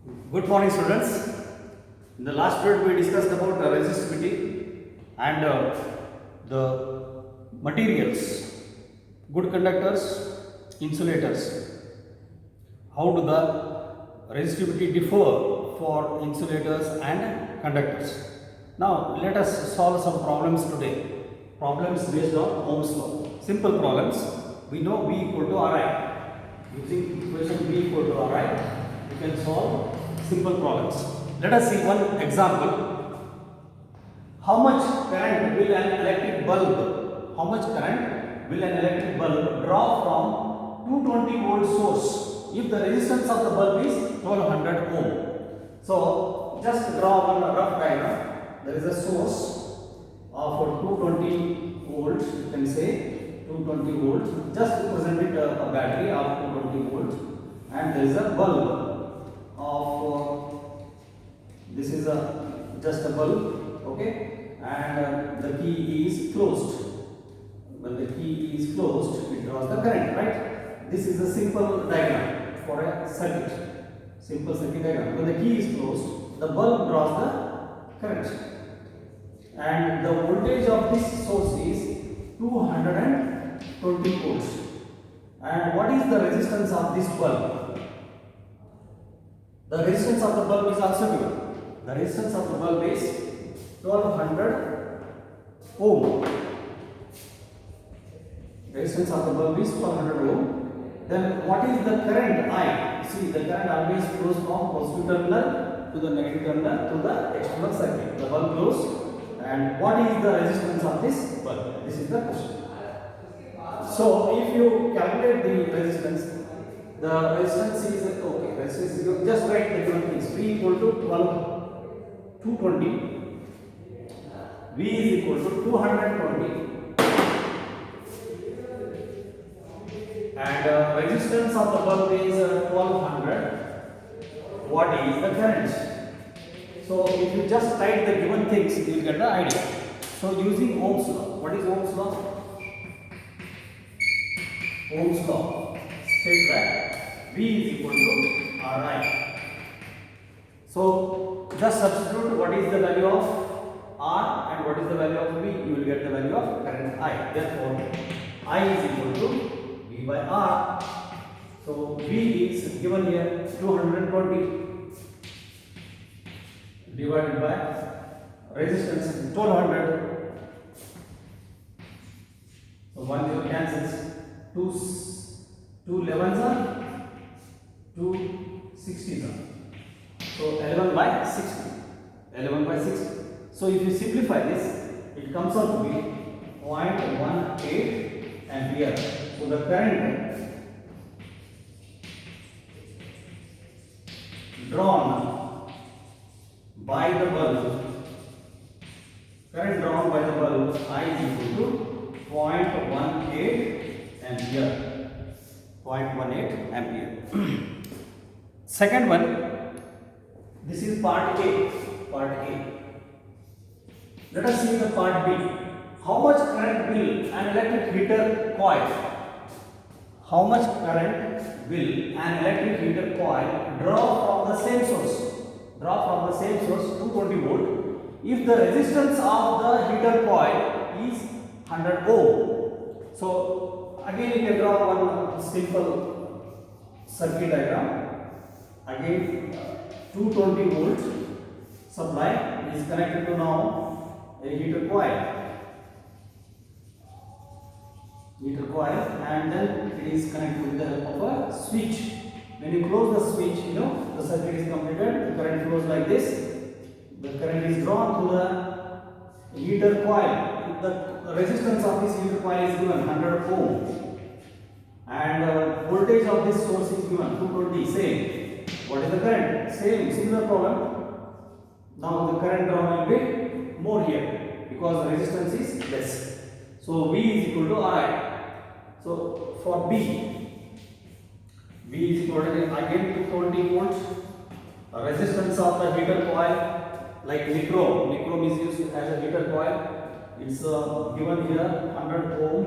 Good morning, students. In the last period, we discussed about resistivity and the materials, good conductors, insulators. How do the resistivity differ for insulators and conductors? Now, let us solve some problems today. Problems based on Ohm's law. Simple problems. We know V equal to Ri. Using equation V equal to Ri, we can solve simple problems. Let us see one example. How much current will an electric bulb? How much current will an electric bulb draw from 220 volt source if the resistance of the bulb is 1200 ohm? So just draw one rough diagram. There is a source of 220 volts. You can say 220 volts. Just represent it a battery of 220 volts, and there is a bulb of this is just a bulb, okay, and the key is closed. When the key is closed, it draws the current, right? This is a simple diagram for a circuit, simple circuit diagram. When the key is closed, the bulb draws the current, and the voltage of this source is 220 volts. And what is the resistance of this bulb? The resistance of the bulb is also given. The resistance of the bulb is 1200 ohm. Resistance of the bulb is 1200 ohm. Then what is the current I? See, the current always flows from positive terminal to the negative terminal to the external circuit. The bulb glows. And what is the resistance of this bulb? This is the question. So if you calculate the resistance, the resistance is okay. Resistance is just write the given things. V equal to 220. V is equal to 220. And resistance of the bulb is 1200. What is the current? So if you just write the given things, you will get the idea. So using Ohm's law. What is Ohm's law? Ohm's law states that V is equal to Ri. So just substitute what is the value of R and what is the value of V. You will get the value of current I. Therefore, I is equal to V by R. So V is given here 220 divided by resistance 1200. So 1 0 cancels. 2 11s are 2 60s are. So 11 by 60. 11 by 60. So if you simplify this, it comes out to be 0.18 ampere. So the current drawn by the bulb, I is equal to 0.18 ampere. 0.18 ampere. Second one, this is part A. Let us see the part B. How much current will an electric heater coil? How much current will an electric heater coil draw from the same source? 220 volt. If the resistance of the heater coil is 100 ohm. So again you can draw one simple circuit diagram. Again 220 volt supply is connected to now a heater coil. And then it is connected with the help of a switch. When you close the switch, the circuit is completed. The current flows like this. The current is drawn to the heater coil. The resistance of this heater coil is given 100 ohm, and voltage of this source is given 220. Same. What is the current? Similar problem. Now the current drawn will be more here because the resistance is less. So V is equal to Ri. So for B is equal to again 220 volts. Resistance of the heater coil, like nichrome is used as a heater coil. It's given here 100 ohm.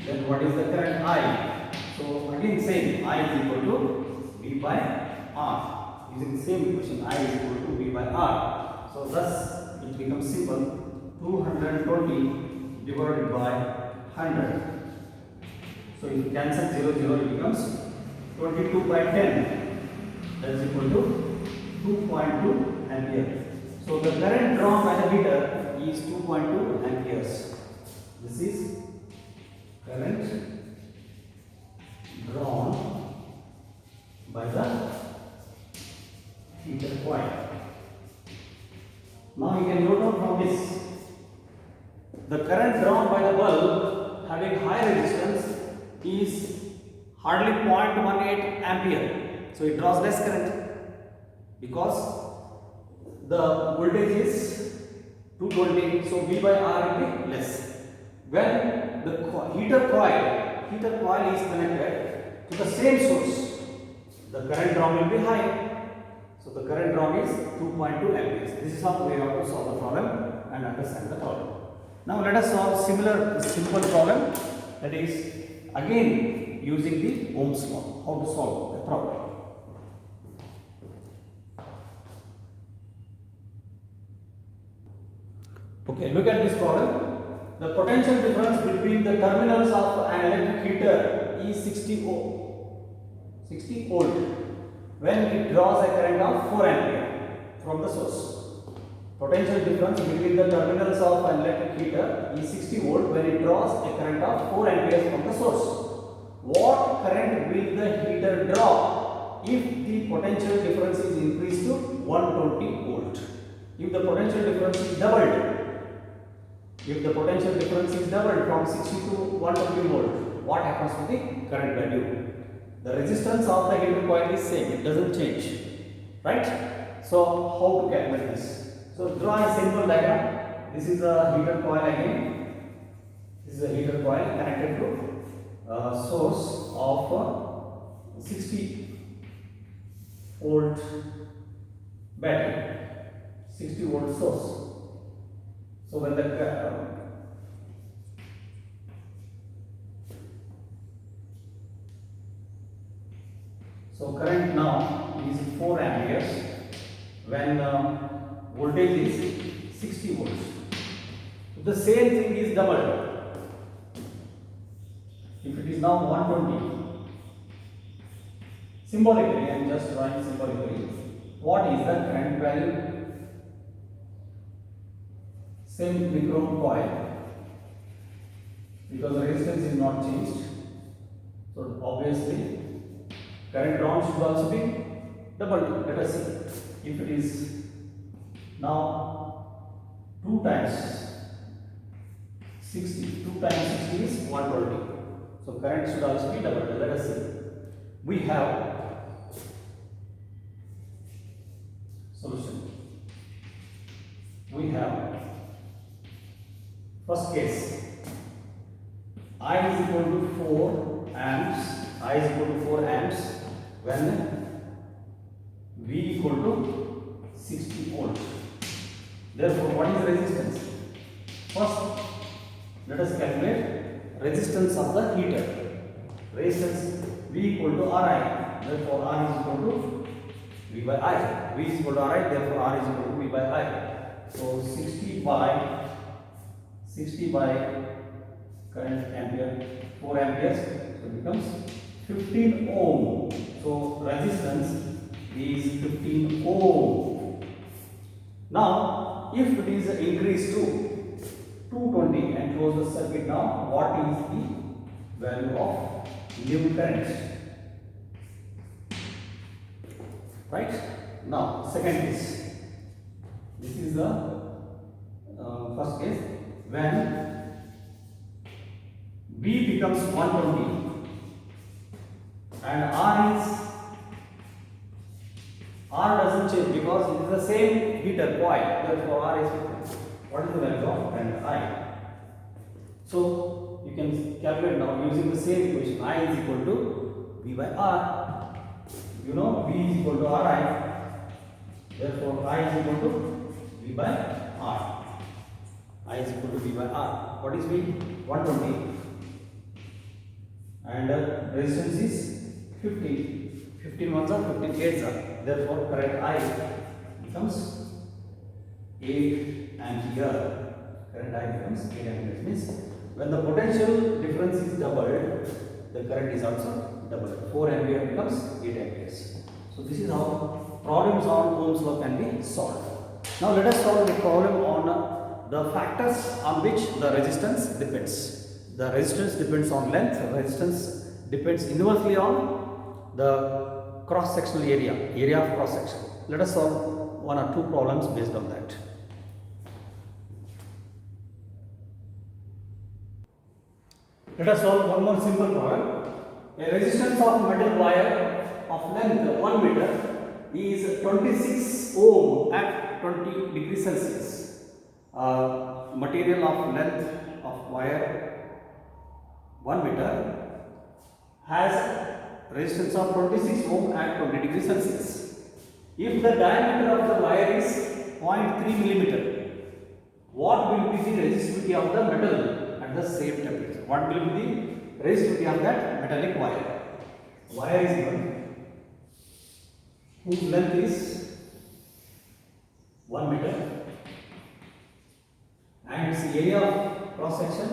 Then what is the current I? So again same, I is equal to V by R. Using the same equation, I is equal to V by R. So thus it becomes simple. 220 divided by 100. So if you cancel 0, it becomes 22 by 10. That is equal to 2.2 ampere. So the current drawn by the heater is 2.2 amperes. This is current drawn by the heater coil. Now you can note out from this. The current drawn by the bulb having high resistance is hardly 0.18 ampere. So it draws less current because the voltage is 220. So V by R will be less. When the heater coil is connected to the same source, the current drawn will be high. So the current drawn is 2.2 amperes. This is how we have to solve the problem and understand the problem. Now let us solve similar simple problem, that is again using the Ohm's law. How to solve the problem? Okay, look at this problem. The potential difference between the terminals of an electric heater is 60 volt when it draws a current of 4 ampere from the source. Potential difference between the terminals of an electric heater is 60 volt when it draws a current of 4 amperes from the source. What current will the heater draw if the potential difference is increased to 120 volt? If the potential difference is doubled, from 60 to 120 volt, what happens to the current value? The resistance of the heater coil is same, it doesn't change, right? So how to calculate this? So draw a simple diagram. This is a heater coil again. This is a heater coil connected to a source of 60 volt battery, 60 volt source. So when the current now is 4 amperes when voltage is 60 volts. The same thing is doubled. If it is now 120, symbolically, I am just drawing symbolically, what is the current value? Same nichrome coil, because the resistance is not changed. So obviously, current drawn should also be doubled. Let us see. If it is now 2 times 60, 2 times 60 is 120. So current should also be doubled. Let us see. We have solution. We have first case, I is equal to 4 amps. I is equal to 4 amps when V equal to 60 volts. Therefore, what is resistance? First, let us calculate resistance of the heater. Resistance V equal to Ri. Therefore, R is equal to V by I. V is equal to Ri. Therefore, R is equal to V by I. So 60 by current ampere, 4 amperes. So it becomes 15 ohm. So resistance is 15 ohm. Now, if it is increased to 220 and close the circuit now, what is the value of new current? Right? Now, second case. This is the first case. When V becomes 120 and R doesn't change because it is the same heater coil, therefore R is 50. What is the value of current I? So you can calculate now using the same equation. I is equal to V by R. You know V is equal to Ri. Therefore I is equal to V by R. I is equal to V by R. What is V? 120. And resistance is 50 15 ones are 15 eights are. Therefore, current I becomes 8 ampere. Current I becomes 8 amperes. Means when the potential difference is doubled, the current is also doubled. 4 ampere becomes 8 amperes. So this is how problems on Ohm's law can be solved. Now let us solve the problem on the factors on which the resistance depends. The resistance depends on length. The resistance depends inversely on the cross-sectional area of cross-section. Let us solve one or two problems based on that. Let us solve one more simple problem. A resistance of metal wire of length 1 meter is 26 ohm at 20 degrees Celsius. Material of length of wire 1 meter has resistance of 26 ohm at 20 degrees Celsius. If the diameter of the wire is 0.3 millimeter, what will be the resistivity of the metal at the same temperature? What will be the resistivity of that metallic wire? Wire is given whose length is 1 meter and its area of cross section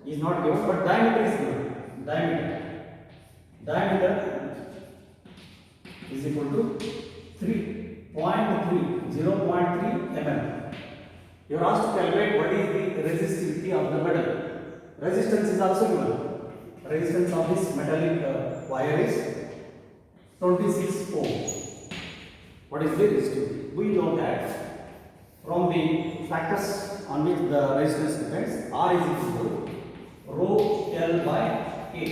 is not given, but diameter is given. Diameter is equal to 0.3 mm. You are asked to calculate what is the resistivity of the metal. Resistance is also given. Resistance of this metallic wire is 26 ohm. What is the resistivity? We know that from the factors on which the resistance depends, R is equal to rho L by A.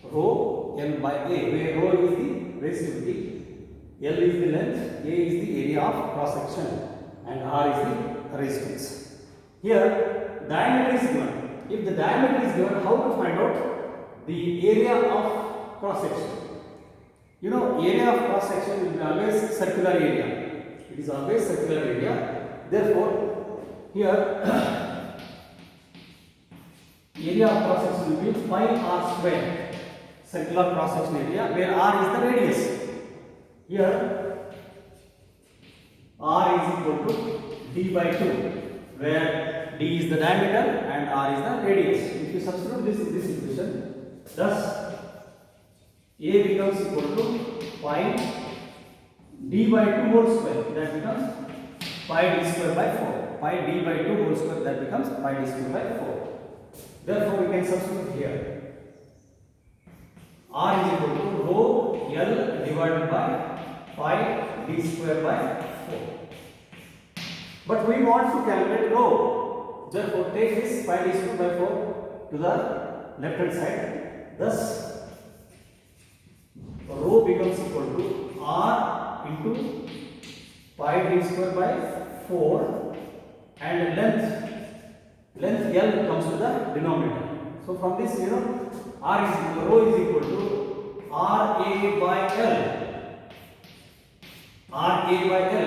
Rho L by A, where rho is the resistivity, L is the length, A is the area of cross section, and R is the resistance. Here, diameter is given. If the diameter is given, how to find out the area of cross section? You know, area of cross section will be always circular area. It is always circular area. Therefore, here area of cross section will be pi r square. Circular cross section area, where r is the radius. Here r is equal to d by 2, where d is the diameter and r is the radius. If you substitute this in this equation, thus A becomes equal to pi d by 2 whole square, that becomes pi d square by 4. Pi d by 2 whole square, that becomes pi d square by 4. Therefore, we can substitute here. R is equal to rho L divided by pi d square by 4. But we want to calculate rho. Therefore, take this pi d square by 4 to the left hand side. Thus, rho becomes equal to R into pi d square by 4, and length L comes to the denominator. So from this, you know, rho is equal to RA by L. RA by L.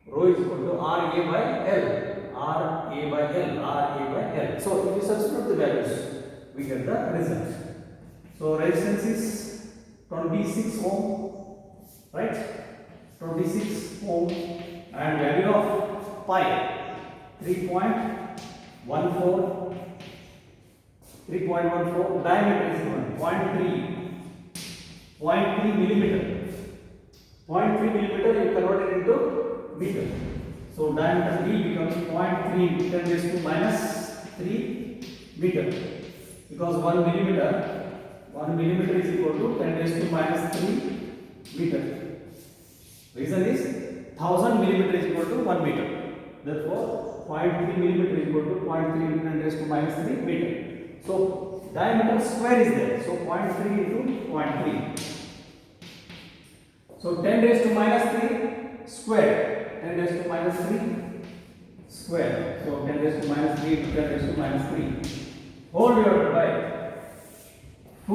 Rho is equal to RA by L. RA by L. RA by L. So if we substitute the values, we get the result. So resistance is 26 ohm, right? 26 ohm, and value of pi 3.14. Diameter is given 0.3 millimeter. 0.3 millimeter, you convert it into meter. So diameter D becomes 0.3 10 raised to minus 3 meter, because 1 millimeter is equal to 10 raised to minus 3 meter. Reason is 1000 millimeter is equal to 1 meter. Therefore, 0.3 millimeter is equal to 0.3 into 10 raised to minus 3 meter. So diameter square is there. So 0.3 into 0.3. So 10 raised to minus 3 square. 10 raised to minus 3 square. So 10 raised to minus 3 into 10 raised to minus 3. Whole divided by 4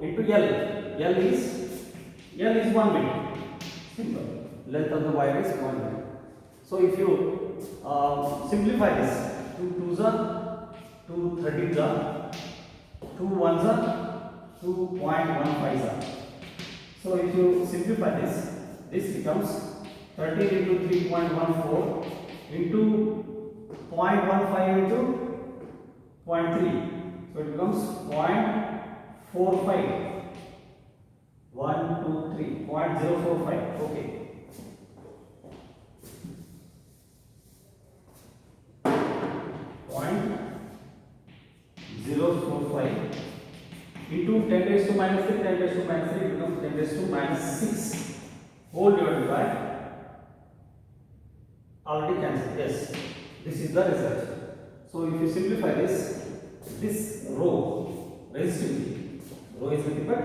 into L. L is 1 meter. Simple. Length of the wire is 1 meter. So if you simplify this, 2 2s are 2 30s are 2 1s are 2.15. So if you simplify this, this becomes 13 into 3.14 into 0.15 into 0.3. So it becomes 0.45. 1, 2, 3, 0.045. Okay. 0.045 into 10 raised to minus 3, 10 raised to minus 3 becomes 10 raised to minus 6 whole divided by, already cancelled. Yes, this is the result. So if you simplify this rho resistivity, rho is nothing but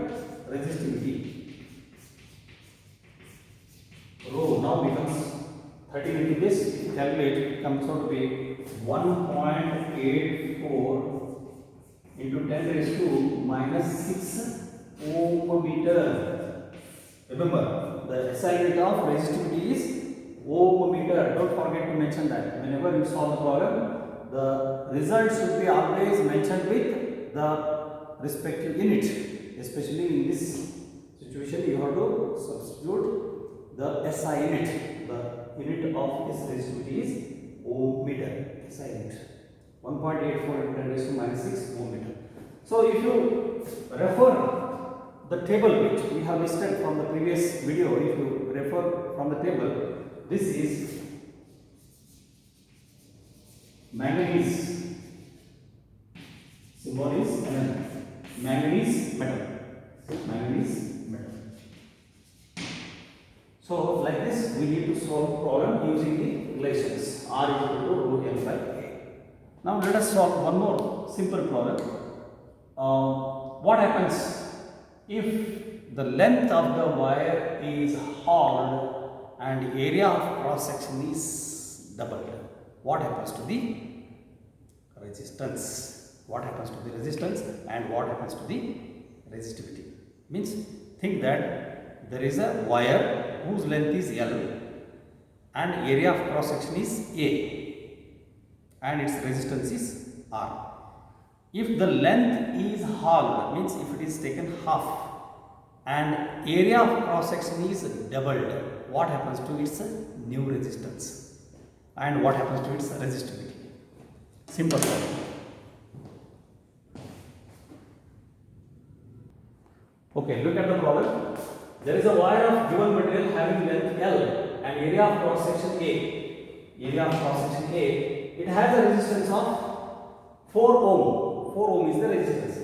resistivity. Rho now becomes 13 into this, if you calculate, it comes out to be 1.84 into 10 raised to minus 6 ohm meter. Remember, the SI unit of resistivity is ohm meter. Don't forget to mention that. Whenever you solve the problem, the result should be always mentioned with the respective unit. Especially in this situation, you have to substitute the SI unit. The unit of this resistivity is ohm meter. SI unit 1.84 into 10 raised to minus 6 ohm meter. So if you refer the table which we have listed from the previous video, if you refer from the table, this is manganese. Symbol is manganese metal. Manganese metal. So like this, we need to solve problem using the relations R equal to rho L by A. Now let us solve one more simple problem. What happens if the length of the wire is halved and area of cross section is doubled? What happens to the resistance? What happens to the resistance and what happens to the resistivity? Means, think that there is a wire whose length is L and area of cross section is A and its resistance is R. If the length is halved, means if it is taken half and area of cross section is doubled, what happens to its new resistance and what happens to its resistivity? Simple problem. Okay, look at the problem. There is a wire of given material having length L and area of cross section A. Area of cross section A. It has a resistance of 4 ohm. 4 ohm is the resistance.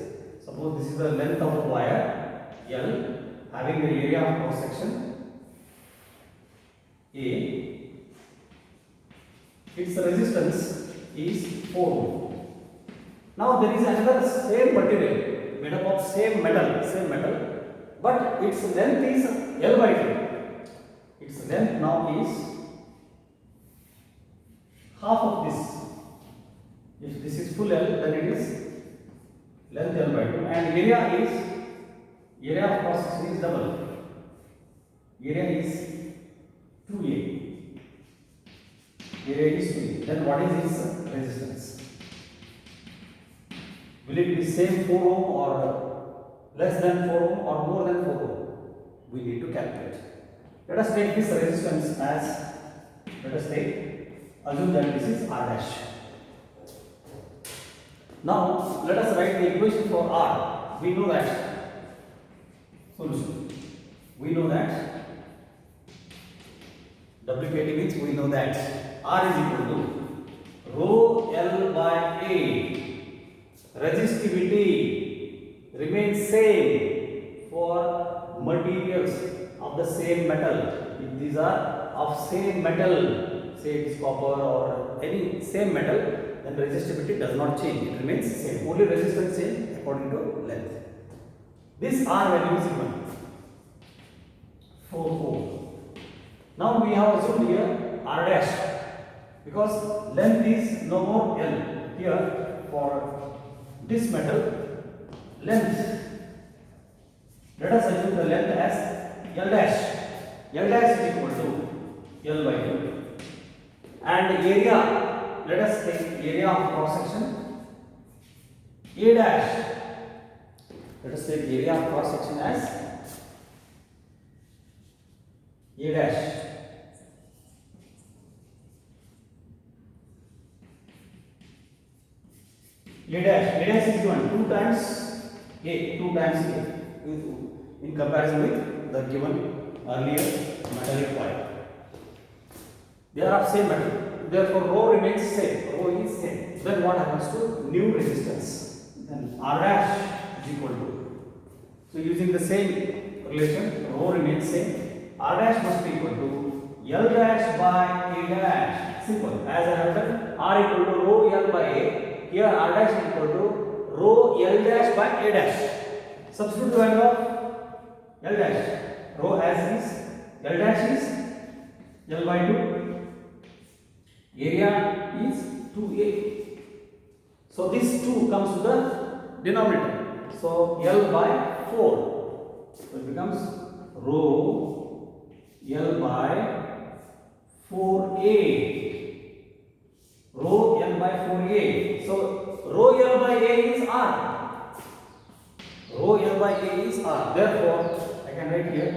Suppose this is the length of the wire L having the area of cross section A. Its resistance is 4 ohm. Now there is another same material made up of same metal, but its length is L by 2. Its length now is half of this. If this is full L, then it is length L by 2 and area of cross section is double. Area is 2A. Area is 2A. Then what is its resistance? Will it be same 4 ohm or less than 4 ohm or more than 4 ohm? We need to calculate. Let us take this resistance as, assume that this is R dash. Now let us write the equation for R. We know that solution. We know that WKT means we know that R is equal to rho L by A. Resistivity remains same for materials of the same metal. If these are of same metal, say it is copper or any same metal, then resistivity does not change. It remains same. Only resistance change according to length. This R value is given 4 ohm. Now we have assumed here R dash because length is no more L. Here for this metal length, let us assume the length as L dash. L dash is equal to L by 2 and area, let us take area of cross section A dash. Let us take area of cross section as A dash. A dash is given 2 times A, 2 times A in comparison with the given earlier metallic coil. They are of same metal, therefore rho remains same, rho is same. Then what happens to new resistance? Then R dash is equal to, so using the same relation, rho remains same, R dash must be equal to L dash by A dash. Simple, as I have done, R equal to rho L by A, here R dash is equal to rho L dash by A dash. Substitute the value of L dash, rho as is, L dash is L by 2, area is 2A. So this 2 comes to the denominator. So L by 4. So it becomes rho L by 4A. Rho L by 4A. So rho L by A is R. Rho L by A is R. Therefore, I can write here.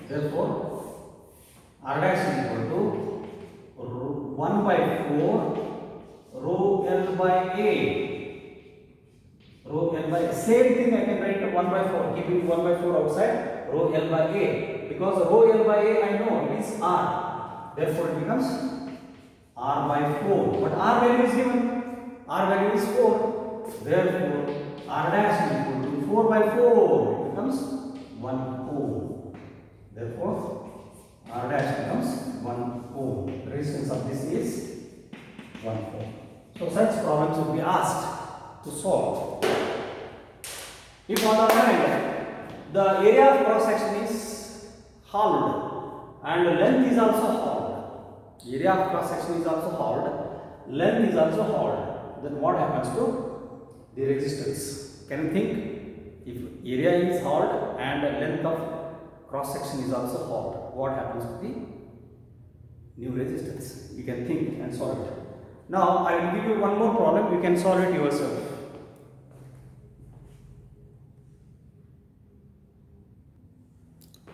Therefore, R dash is equal to 1 by 4 rho L by A. Rho L by, same thing I can write 1 by 4, keeping 1 by 4 outside, rho L by A, because rho L by A I know it is R, therefore it becomes R by 4, but R value is given, R value is 4, therefore R dash is equal to 4 by 4, it becomes 1 ohm, therefore R dash becomes 1 ohm. The resistance of this is 1 ohm. So such problems will be asked to solve. If on the other hand, the area of cross section is hollowed and length is also hollowed. Area of cross section is also hollowed, length is also hollowed. Then what happens to the resistance? Can you think? If area is hollowed and length of cross section is also hollowed, what happens to the new resistance? You can think and solve it. Now I will give you one more problem, you can solve it yourself.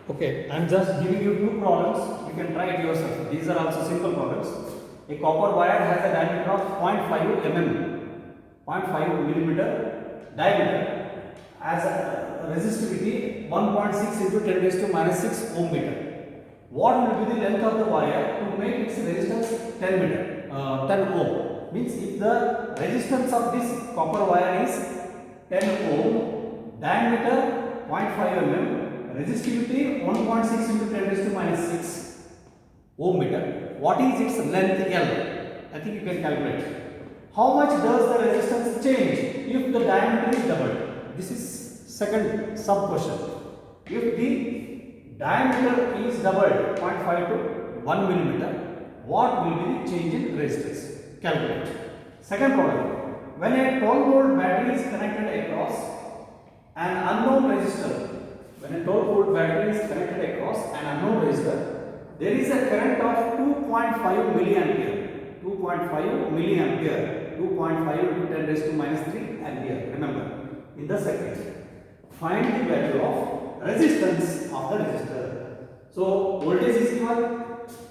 Okay, I am just giving you two problems, you can try it yourself. These are also simple problems. A copper wire has a diameter of 0.5 mm, 0.5 millimeter diameter, as a resistivity 1.6 into 10 raised to minus 6 ohm meter. What will be the length of the wire to make its resistance 10 ohm? Means if the resistance of this copper wire is 10 ohm, diameter 0.5 mm, resistivity 1.6 into 10 raised to minus 6 ohm meter, what is its length L? I think you can calculate. How much does the resistance change if the diameter is doubled? This is second sub question. If the diameter is doubled 0.5 to 1 millimeter, what will be the change in resistance? Calculate. Second problem. When a 12 volt battery is connected across an unknown resistor, when a 12 volt battery is connected across an unknown resistor, there is a current of 2.5 milliampere. 2.5 milliampere. 2.5 into 10 raised to minus 3 ampere. Remember, in the circuit, find the value of resistance of the resistor. So voltage is given,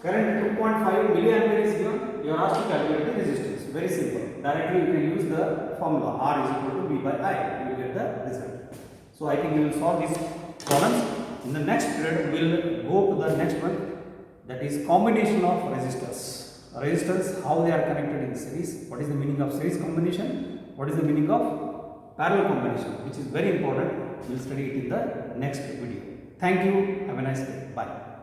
current 2.5 milliampere is given. You are asked to calculate the resistance. Very simple. Directly you can use the formula R is equal to V by I. You will get the result. So I think we will solve these problems. In the next period, we will go to the next one, that is combination of resistors. Resistors, how they are connected in series, what is the meaning of series combination, what is the meaning of parallel combination, which is very important. We will study it in the next video. Thank you. Have a nice day. Bye.